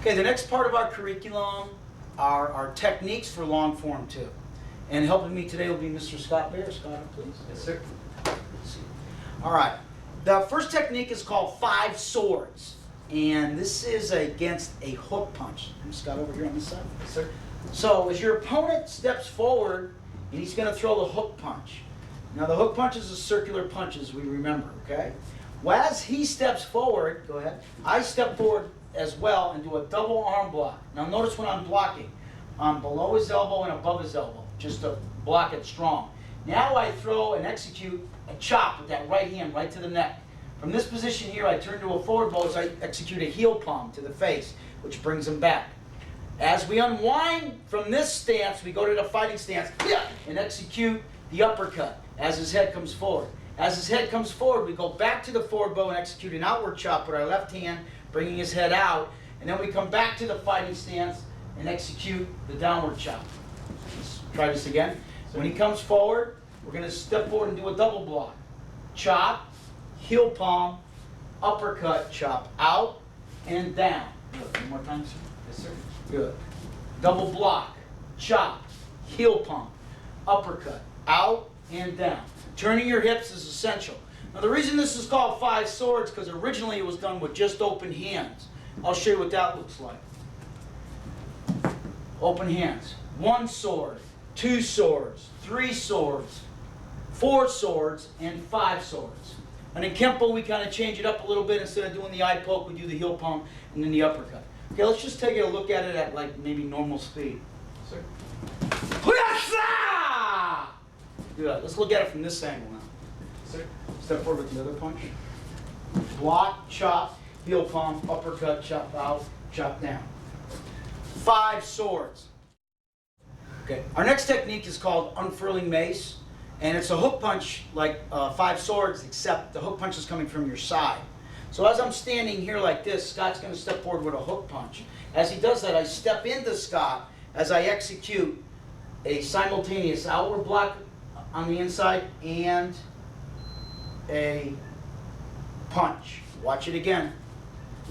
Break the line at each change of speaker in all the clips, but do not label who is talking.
Okay, the next part of our curriculum are our techniques for long form 2. And helping me today will be Mr. Scott Bear. Scott, please.
Yes, sir.
All right. The first technique is called 5 swords. And this is against a hook punch. Scott, over here on this side.
Yes, sir.
So as your opponent steps forward, and he's going to throw the hook punch. Now the hook punch is a circular punch, as we remember, okay? Well, as he steps forward, go ahead, I step forward as well and do a double arm block. Now notice when I'm blocking, I'm below his elbow and above his elbow, just to block it strong. Now I throw and execute a chop with that right hand right to the neck. From this position here, I turn to a forward bow as I execute a heel palm to the face, which brings him back. As we unwind from this stance, we go to the fighting stance and execute the uppercut as his head comes forward. As his head comes forward, we go back to the forward bow and execute an outward chop with our left hand, bringing his head out. And then we come back to the fighting stance and execute the downward chop. Let's try this again. When he comes forward, we're going to step forward and do a double block. Chop, heel palm, uppercut, chop out and down. Good. One more time, sir.
Yes, sir.
Good. Double block, chop, heel palm, uppercut, out and down. Turning your hips is essential. Now the reason this is called 5 swords because originally it was done with just open hands. I'll show you what that looks like. Open hands. 1 sword, 2 swords, 3 swords, 4 swords, and 5 swords. And in Kempo we kind of change it up a little bit. Instead of doing the eye poke, we do the heel palm and then the uppercut. Okay, let's just take a look at it at like maybe normal speed.
Sir.
Good. Let's look at it from this angle now.
Sir.
Step forward with the other punch. Block, chop, heel palm, uppercut, chop out, chop down. 5 swords. Okay. Our next technique is called Unfurling Mace. And it's a hook punch like 5 swords, except the hook punch is coming from your side. So as I'm standing here like this, Scott's going to step forward with a hook punch. As he does that, I step into Scott as I execute a simultaneous outward block on the inside and a punch. Watch it again.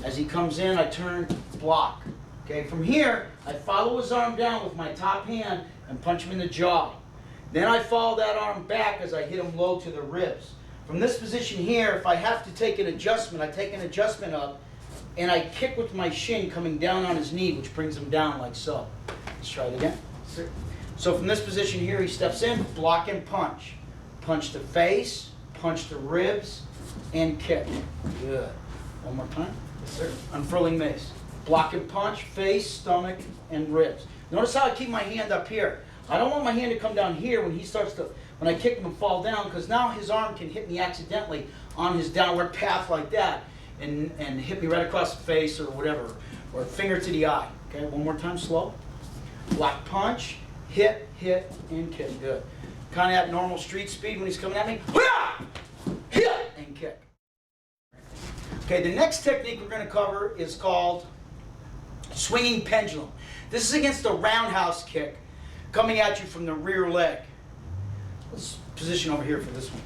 As he comes in, I turn, block. Okay, from here, I follow his arm down with my top hand and punch him in the jaw. Then I follow that arm back as I hit him low to the ribs. From this position here, if I have to take an adjustment, I take an adjustment up and I kick with my shin coming down on his knee, which brings him down like so. Let's try it again. So from this position here, he steps in, block and punch. Punch the face, punch the ribs, and kick. Good. One more time.
Yes, sir.
Unfurling mace. Block and punch, face, stomach, and ribs. Notice how I keep my hand up here. I don't want my hand to come down here when he starts to, when I kick him and fall down, because now his arm can hit me accidentally on his downward path like that and hit me right across the face or whatever, or a finger to the eye. Okay, one more time, slow. Block, punch, hit, and kick. Good. Kind of at normal street speed when he's coming at me. Hit, and kick. Okay, the next technique we're going to cover is called swinging pendulum. This is against a roundhouse kick coming at you from the rear leg. Let's position over here for this one.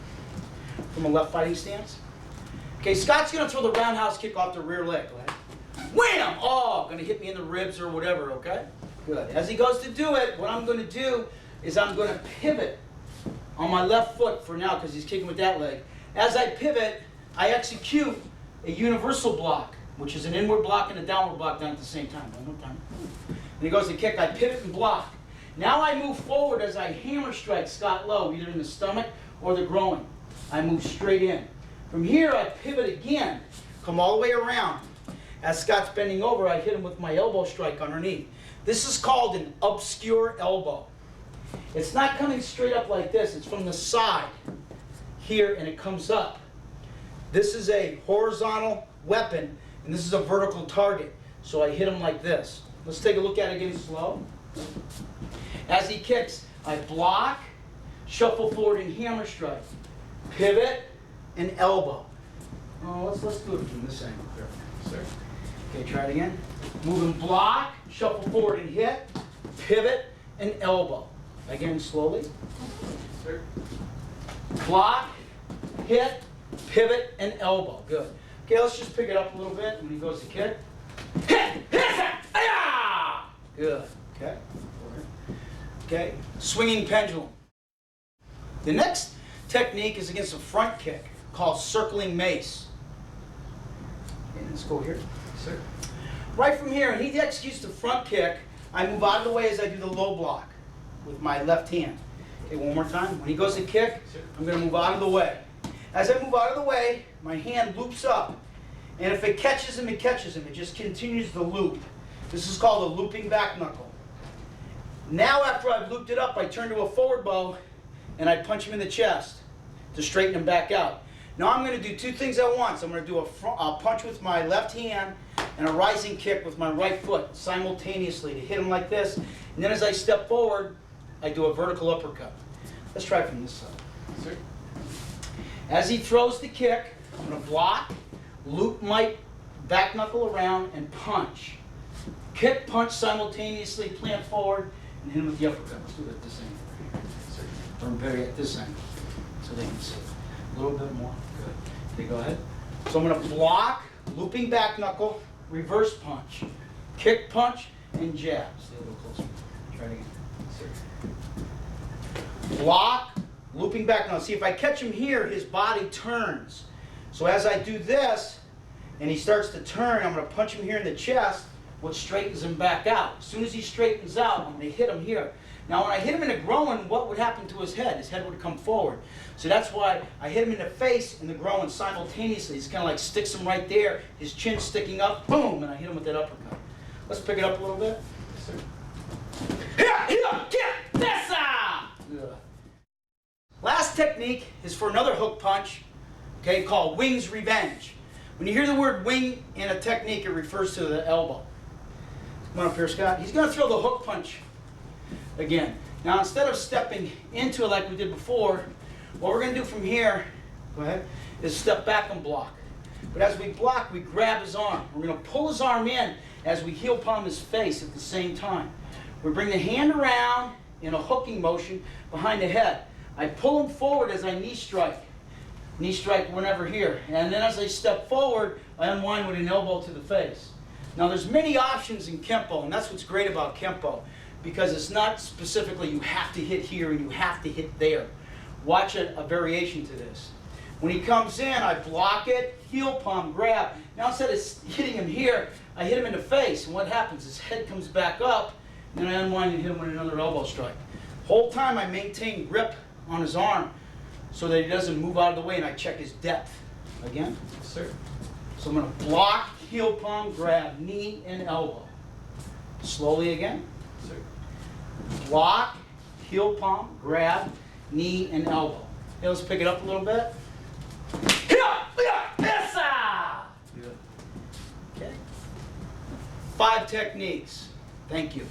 From a left fighting stance. Okay, Scott's going to throw the roundhouse kick off the rear leg. Go ahead. Wham! Oh, going to hit me in the ribs or whatever, okay? Good. As he goes to do it, what I'm going to do is I'm going to pivot on my left foot for now because he's kicking with that leg. As I pivot, I execute a universal block, which is an inward block and a downward block done at the same time. One more time. And he goes to kick, I pivot and block. Now I move forward as I hammer strike Scott low, either in the stomach or the groin. I move straight in. From here, I pivot again, come all the way around. As Scott's bending over, I hit him with my elbow strike underneath. This is called an obscure elbow. It's not coming straight up like this. It's from the side here, and it comes up. This is a horizontal weapon, and this is a vertical target. So I hit him like this. Let's take a look at it again slow. As he kicks, I block, shuffle forward and hammer strike, pivot, and elbow. Oh, let's do it from this angle here.
Sir.
Okay, try it again. Move and block, shuffle forward and hit, pivot, and elbow. Again, slowly.
Sir.
Block, hit, pivot, and elbow. Good. Okay, let's just pick it up a little bit when he goes to kick. Hit! Hit! Good. Okay. Okay. Swinging pendulum. The next technique is against a front kick called circling mace. Okay, let's go here.
Sir.
Right from here, and he executes the front kick, I move out of the way as I do the low block with my left hand. Okay, one more time. When he goes to kick, I'm going to move out of the way. As I move out of the way, my hand loops up. And if it catches him, it catches him. It just continues the loop. This is called a looping back knuckle. Now after I've looped it up, I turn to a forward bow and I punch him in the chest to straighten him back out. Now I'm going to do two things at once. I'm going to do a punch with my left hand and a rising kick with my right foot simultaneously to hit him like this. And then as I step forward, I do a vertical uppercut. Let's try it from this side.
Sir.
As he throws the kick, I'm going to block, loop my back knuckle around, and punch. Kick, punch simultaneously, plant forward, and hit him with the uppercut. Let's do it at this angle.
Sir.
Or better at this angle, so they can see. A little bit more. Good. Okay, go ahead. So I'm going to block, looping back knuckle, reverse punch, kick, punch, and jab. Stay a little closer. Try it again. Sir. Block, looping back. Now see, if I catch him here, his body turns. So as I do this, and he starts to turn, I'm going to punch him here in the chest, which straightens him back out. As soon as he straightens out, I'm going to hit him here. Now when I hit him in the groin, what would happen to his head? His head would come forward. So that's why I hit him in the face and the groin simultaneously. It's kind of like sticks him right there, his chin sticking up, boom, and I hit him with that uppercut. Let's pick it up a little bit.
Sir.
Last technique is for another hook punch, okay, called wings revenge. When you hear the word wing in a technique, it refers to the elbow. Come on up here, Scott. He's going to throw the hook punch again. Now, instead of stepping into it like we did before, what we're going to do from here, go ahead, is step back and block. But as we block, we grab his arm. We're going to pull his arm in as we heel palm his face at the same time. We bring the hand around in a hooking motion behind the head. I pull him forward as I knee strike. Knee strike whenever here. And then as I step forward, I unwind with an elbow to the face. Now there's many options in Kempo, and that's what's great about Kempo, because it's not specifically you have to hit here and you have to hit there. Watch a variation to this. When he comes in, I block it, heel palm, grab. Now instead of hitting him here, I hit him in the face. And what happens? His head comes back up, and then I unwind and hit him with another elbow strike. Whole time I maintain grip on his arm so that he doesn't move out of the way, and I check his depth. Again.
Sir.
So I'm going to block, heel palm, grab, knee, and elbow. Slowly again.
Sir.
Block, heel palm, grab, knee, and elbow. Okay, let's pick it up a little bit. Okay. 5 techniques. Thank you.